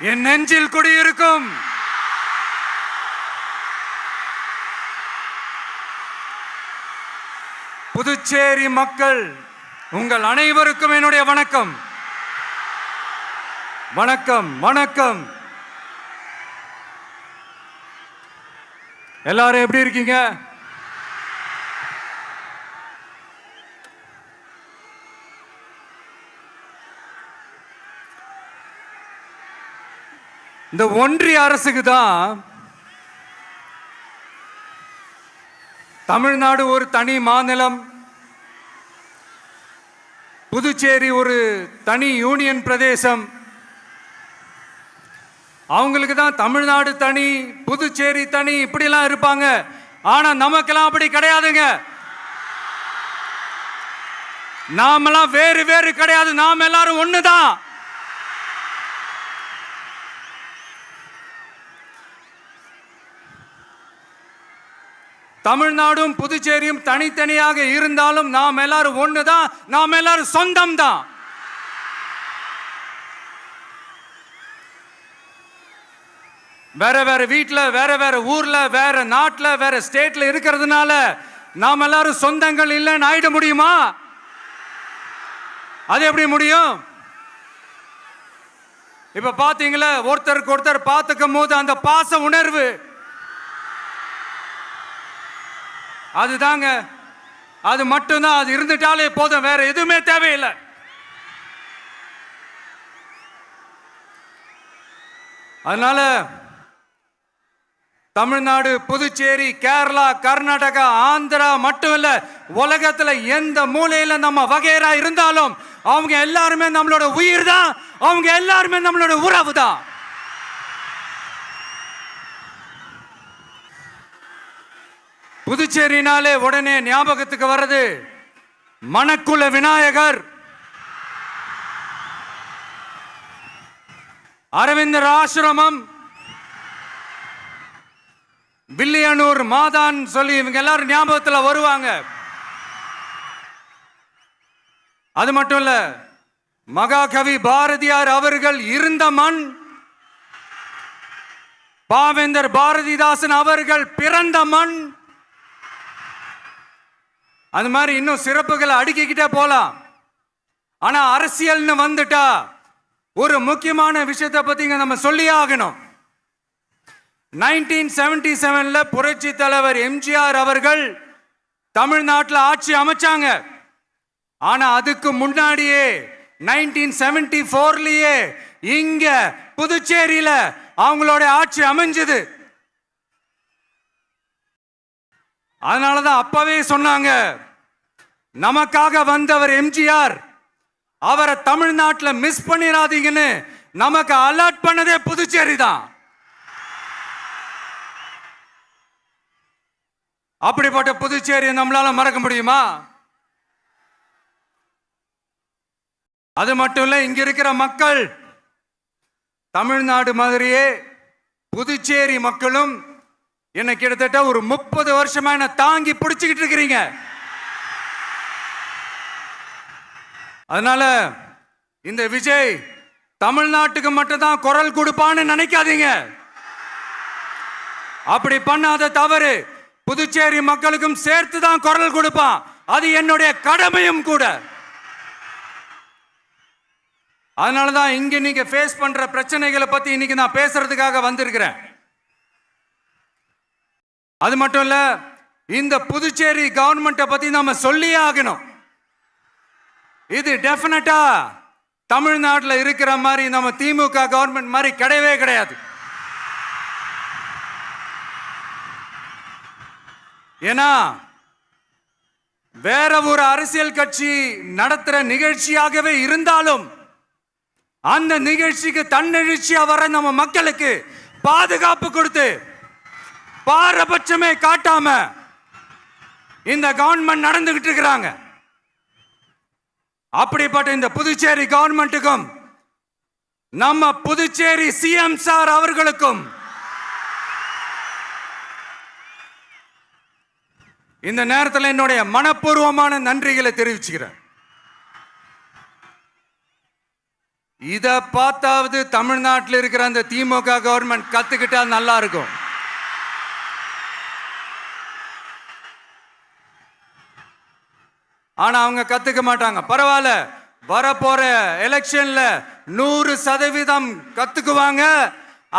என் நெஞ்சில் குடியிருக்கும் புதுச்சேரி மக்கள் உங்கள் அனைவருக்கும் என்னுடைய வணக்கம். வணக்கம் வணக்கம். எல்லாரும் எப்படி இருக்கீங்க? இந்த ஒன்றிய அரசுக்கு தான் தமிழ்நாடு ஒரு தனி மாநிலம், புதுச்சேரி ஒரு தனி யூனியன் பிரதேசம். அவங்களுக்கு தான் தமிழ்நாடு தனி, புதுச்சேரி தனி, இப்படிலாம் இருப்பாங்க. ஆனா நமக்கெல்லாம் அப்படி கிடையாதுங்க. நாமெல்லாம் வேறு வேறு கிடையாது. நாம் எல்லாரும் ஒண்ணுதான். தமிழ்நாடும் புதுச்சேரியும் தனித்தனியாக இருந்தாலும் நாம் எல்லாரும் ஒண்ணுதான். நாம் எல்லாரும் சொந்தம் தான். வேற வேற வீட்டுல, வேற வேற ஊர்ல, வேற நாட்டுல, வேற ஸ்டேட்ல இருக்கிறதுனால நாம் எல்லாரும் சொந்தங்கள் இல்லைன்னு ஆயிட முடியுமா? அது எப்படி முடியும்? இப்ப பாத்தீங்களா, ஒருத்தருக்கு ஒருத்தர் பார்த்துக்கும் போது அந்த பாச உணர்வு, அதுதாங்க, அது மட்டும்தான். அது இருந்துட்டாலே போதும், வேற எதுவுமே தேவையில்லை. அதனால தமிழ்நாடு, புதுச்சேரி, கேரளா, கர்நாடகா, ஆந்திரா மட்டும் இல்ல, உலகத்துல எந்த மூலையில நம்ம வகைரா இருந்தாலும் அவங்க எல்லாருமே நம்மளோட உயிர் தான். அவங்க எல்லாருமே நம்மளோட உறவு தான். புதுச்சேரினாலே உடனே ஞாபகத்துக்கு வர்றது மணக்குள விநாயகர், அரவிந்தர் ஆசிரமம், வில்லியனூர் மாதான் சொல்லி இவங்க எல்லாரும் ஞாபகத்தில் வருவாங்க. அது மட்டும் இல்ல, மகாகவி பாரதியார் அவர்கள் இருந்த மண், பாவேந்தர் பாரதிதாசன் அவர்கள் பிறந்த மண். அது மாதிரி இன்னும் சிறப்புகளை அடுக்கிக்கிட்டே போலாம். ஆனா அரசியல்னு வந்துட்டா ஒரு முக்கியமான விஷயத்தை பத்தி நம்ம சொல்லியே ஆகணும். 1977 புரட்சி தலைவர் எம்ஜிஆர் அவர்கள் தமிழ்நாட்டில் ஆட்சி அமைச்சாங்க. ஆனா அதுக்கு முன்னாடியே 1974லயே இங்க புதுச்சேரியில அவங்களோட ஆட்சி அமைஞ்சது. அதனாலதான் அப்பவே சொன்னாங்க, நமக்காக வந்தவர் எம்ஜிஆர், அவரை தமிழ்நாட்டில் மிஸ் பண்ணிடாதீங்கன்னு நமக்கு அலர்ட் பண்ணதே புதுச்சேரி தான். அப்படிப்பட்ட புதுச்சேரியை நம்மளால மறக்க முடியுமா? அது மட்டும் இல்ல, இங்க இருக்கிற மக்கள் தமிழ்நாடு மாதிரியே புதுச்சேரி மக்களும் என்ன கிட்டத்தட்ட ஒரு 30 வருஷமா என்ன தாங்கி பிடிச்சுக்கிட்டு இருக்கிறீங்க. அதனால இந்த விஜய் தமிழ்நாட்டுக்கு மட்டும்தான் குரல் கொடுப்பான்னு நினைக்காதீங்க. அப்படி பண்ணாத தவறு புதுச்சேரி மக்களுக்கும் சேர்த்து தான் குரல் கொடுப்பான். அது என்னுடைய கடமையும் கூட. அதனாலதான் இங்க நீங்க ஃபேஸ் பண்ற பிரச்சனைகளை பத்தி இன்னைக்கு நான் பேசுறதுக்காக வந்திருக்கிறேன். அது மட்டும் இல்ல, இந்த புதுச்சேரி கவர்மெண்ட்டை பத்தி நாம சொல்லியே ஆகணும். இது டெஃபினட்டா தமிழ்நாட்டில் இருக்கிற மாதிரி நம்ம திமுக கவர்மெண்ட் மாதிரி கிடையவே கிடையாது. ஏன்னா வேற ஒரு அரசியல் கட்சி நடத்துற நிகழ்ச்சியாகவே இருந்தாலும் அந்த நிகழ்ச்சிக்கு தன்னெழுச்சியா வர நம்ம மக்களுக்கு பாதுகாப்பு கொடுத்து பாரபட்சமே காட்டாம இந்த கவர்மெண்ட் நடந்துகிட்டு இருக்கிறாங்க. அப்படிப்பட்ட இந்த புதுச்சேரி கவர்மெண்ட்டுக்கும் நம்ம புதுச்சேரி சிஎம் சார் அவர்களுக்கும் இந்த நேரத்தில் என்னுடைய மனப்பூர்வமான நன்றிகளை தெரிவிச்சுக்கிறேன். இத பார்த்தாவது தமிழ்நாட்டில் இருக்கிற அந்த திமுக கவர்மெண்ட் கத்துக்கிட்டா நல்லா இருக்கும். ஆனா அவங்க கத்துக்க மாட்டாங்க. பரவாயில்ல, வரப்போற எலெக்ஷன்ல 100% கத்துக்குவாங்க.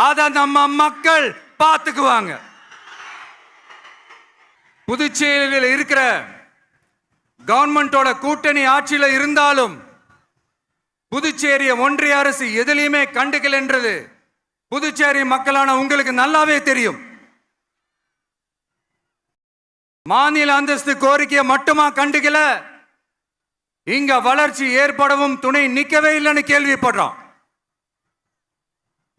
அத நம்ம மக்கள் பார்த்துக்குவாங்க. புதுச்சேரியில் இருக்கிற கவர்மெண்டோட கூட்டணி ஆட்சியில இருந்தாலும் புதுச்சேரிய ஒன்றிய அரசு எதிலையுமே கண்டுக்கல என்றது புதுச்சேரி மக்களான உங்களுக்கு நல்லாவே தெரியும். மாநில அந்தஸ்து கோரிக்கையை மட்டுமா கண்டுக்கல, இங்க வளர்ச்சி ஏற்படவும் துணை நிக்கவே இல்லைன்னு கேள்விப்படுறோம்.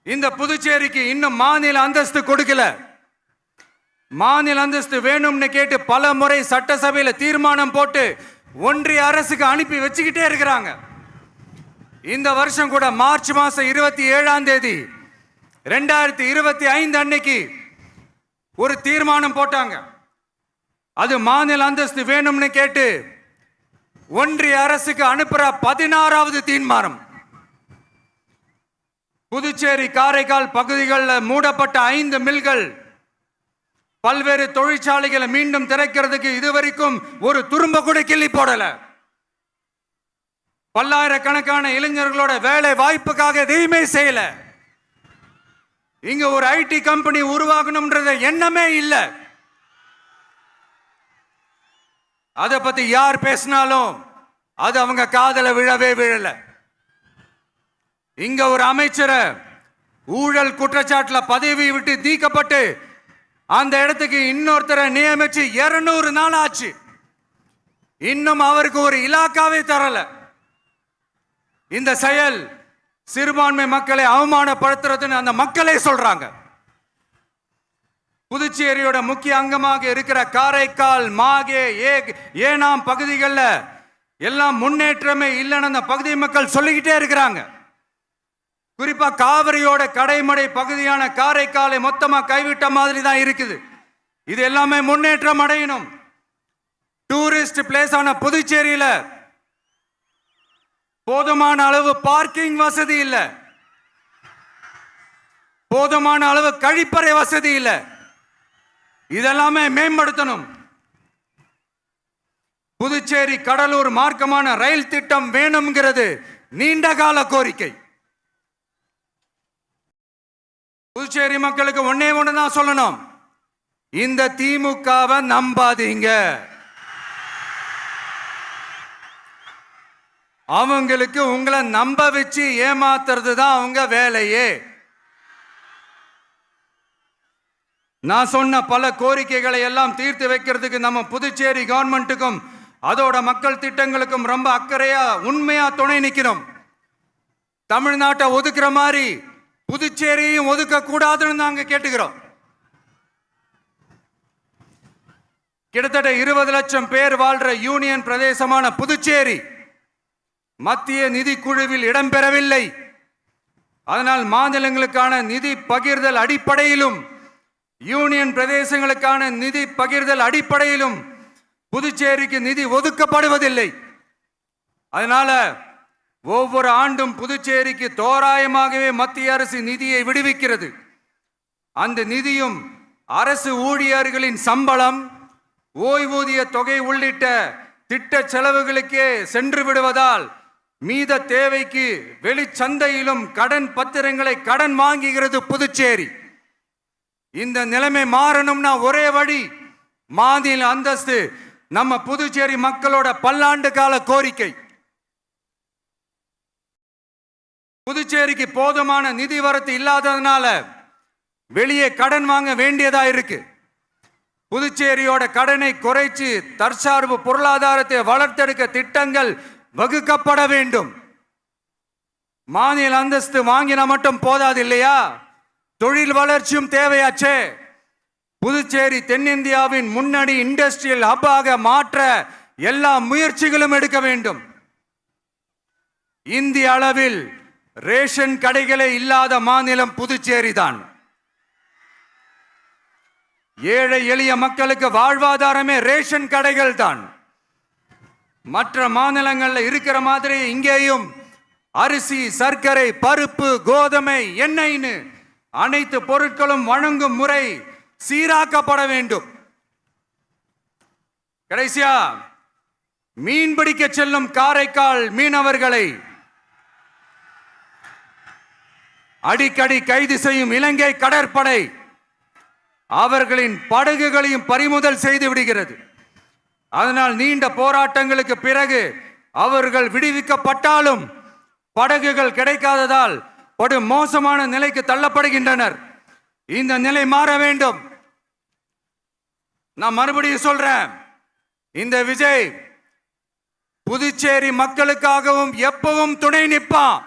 இந்த புதுச்சேரிக்கு இன்னும் மாநில அந்தஸ்து கொடுக்கல. மாநில அந்தஸ்து வேணும்னு கேட்டு பல முறை சட்டசபையில் தீர்மானம் போட்டு ஒன்றிய அரசுக்கு அனுப்பி வச்சுக்கிட்டே இருக்கிறாங்க. இந்த வருஷம் கூட மார்ச் மாசம் 27ஆம் தேதி 2025 அன்னைக்கு ஒரு தீர்மானம் போட்டாங்க. அது மாநில அந்தஸ்து வேணும்னு கேட்டு ஒன்றிய அரசுக்கு அனுப்புற 16வது தீர்மானம். புதுச்சேரி காரைக்கால் பகுதிகளில் மூடப்பட்ட 5 மில்கள், பல்வேறு தொழிற்சாலைகளை மீண்டும் திறக்கிறதுக்கு இதுவரைக்கும் ஒரு துரும்ப கூட கிள்ளி போடல. பல்லாயிரக்கணக்கான இளைஞர்களோட வேலை வாய்ப்புக்காக எதையுமே செய்யல. இங்க ஒரு ஐடி கம்பெனி உருவாகணும்ன்றது எண்ணமே இல்லை. அதை பத்தி யார் பேசினாலும் அது அவங்க காதல விழவே விழல. இங்க ஒரு அமைச்சரை ஊழல் குற்றச்சாட்டுல பதவி விட்டு நீக்கப்பட்டு அந்த இடத்துக்கு இன்னொருத்தரை நியமிச்சு 200 நாள் ஆச்சு. இன்னும் அவருக்கு ஒரு இலாக்காவே தரல. இந்த செயல் சிறுபான்மை மக்களை அவமானப்படுத்துறதுன்னு அந்த மக்களே சொல்றாங்க. புதுச்சேரியோட முக்கிய அங்கமாக இருக்கிற காரைக்கால், மாகே, ஏனாம் பகுதிகளில் எல்லாம் முன்னேற்றமே இல்லைன்னு அந்த பகுதி மக்கள் சொல்லிக்கிட்டே இருக்கிறாங்க. குறிப்பா காவிரியோட கடைமடை பகுதியான காரைக்காலை மொத்தமா கைவிட்ட மாதிரி தான் இருக்குது. இது எல்லாமே முன்னேற்றம் அடையணும். டூரிஸ்ட் பிளேஸ் ஆன புதுச்சேரியில போதுமான அளவு பார்க்கிங் வசதி இல்லை, போதுமான அளவு கழிப்பறை வசதி இல்லை. இதெல்லாமே மேம்படுத்தணும். புதுச்சேரி கடலூர் மார்க்கமான ரயில் திட்டம் வேணும்ங்கிறது நீண்ட கால கோரிக்கை. புதுச்சேரி மக்களுக்கு ஒன்னே ஒண்ணுதான் சொல்லணும், இந்த திமுகவை நம்பாதீங்க. அவங்களுக்கு உங்களை நம்ப வச்சு ஏமாத்துறது தான் அவங்க வேலையே. நான் சொன்ன பல கோரிக்கைகளை எல்லாம் தீர்த்து வைக்கிறதுக்கு நம்ம புதுச்சேரி கவர்மெண்ட்டுக்கும் அதோட மக்கள் திட்டங்களுக்கும் ரொம்ப அக்கறையா உண்மையா துணை நிற்கிறோம். தமிழ்நாட்டை ஒதுக்குற மாதிரி புதுச்சேரியும் ஒதுக்க கூடாதுன்னு நாங்க கேட்டுக்கிறோம். கிட்டத்தட்ட 20 லட்சம் பேர் வாழ்ற யூனியன் பிரதேசமான புதுச்சேரி மத்திய நிதி குழுவில் இடம்பெறவில்லை. அதனால் மாநிலங்களுக்கான நிதி பகிர்தல் அடிப்படையிலும் யூனியன் பிரதேசங்களுக்கான நிதி பகிர்தல் அடிப்படையிலும் புதுச்சேரிக்கு நிதி ஒதுக்கப்படுவதில்லை. அதனால ஒவ்வொரு ஆண்டும் புதுச்சேரிக்கு தோராயமாகவே மத்திய அரசு நிதியை விடுவிக்கிறது. அந்த நிதியும் அரசு ஊழியர்களின் சம்பளம், ஓய்வூதிய தொகை உள்ளிட்ட திட்ட செலவுகளுக்கே சென்று விடுவதால் மீத தேவைக்கு வெளிச்சந்தையிலும் கடன் பத்திரங்களை கடன் வாங்குகிறது புதுச்சேரி. இந்த நிலைமை மாறணும்னா ஒரே வழி, மாநில அந்தஸ்து நம்ம புதுச்சேரி மக்களோட பல்லாண்டு கால கோரிக்கை. புதுச்சேரிக்கு போதுமான நிதி வரத்து இல்லாததுனால வெளியே கடன் வாங்க வேண்டியதா இருக்கு. புதுச்சேரியோட கடனை குறைச்சு தற்சார்பு பொருளாதாரத்தை வளர்த்தெடுக்க திட்டங்கள் வகுக்கப்பட வேண்டும். மாநில அந்தஸ்து வாங்கினா மட்டும் போதாது இல்லையா, தொழில் வளர்ச்சியும் தேவையாச்சே. புதுச்சேரி தென்னிந்தியாவின் முன்னணி இண்டஸ்ட்ரியல் ஹப்பாக மாற்ற எல்லா முயற்சிகளும் எடுக்க வேண்டும். இந்திய அளவில் ரேஷன் கடைகளே இல்லாத மாநிலம் புதுச்சேரி தான். ஏழை எளிய மக்களுக்கு வாழ்வாதாரமே ரேஷன் கடைகள் தான். மற்ற மாநிலங்களில் இருக்கிற மாதிரி இங்கேயும் அரிசி, சர்க்கரை, பருப்பு, கோதுமை, எண்ணெய்னு அனைத்து பொருட்களும் வழங்கும் முறை சீராக்கப்பட வேண்டும். கடைசியா மீன் பிடிக்க செல்லும் காரைக்கால் மீனவர்களை அடிக்கடி கைது செய்யும் இலங்கை கடற்படை அவர்களின் படகுகளையும் பறிமுதல் செய்து விடுகிறது. அதனால் நீண்ட போராட்டங்களுக்கு பிறகு அவர்கள் விடுவிக்கப்பட்டாலும் படகுகள் கிடைக்காததால் படு மோசமான நிலைக்கு தள்ளப்படுகின்றனர். இந்த நிலை மாற வேண்டும். நான் மறுபடியும் சொல்றேன், இந்த விஜய் புதுச்சேரி மக்களுக்காகவும் எப்பவும் துணை நிற்பான்.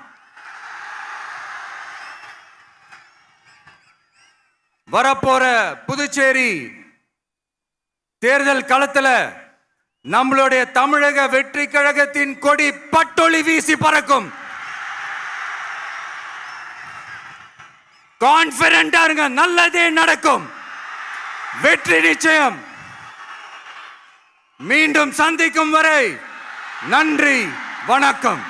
வரப்போற புதுச்சேரி தேர்தல் களத்துல நம்மளுடைய தமிழக வெற்றி கழகத்தின் கொடி பட்டொளி வீசி பறக்கும். கான்பிடென்டா இருங்க, நல்லதே நடக்கும். வெற்றி நிச்சயம். மீண்டும் சந்திக்கும் வரை நன்றி, வணக்கம்.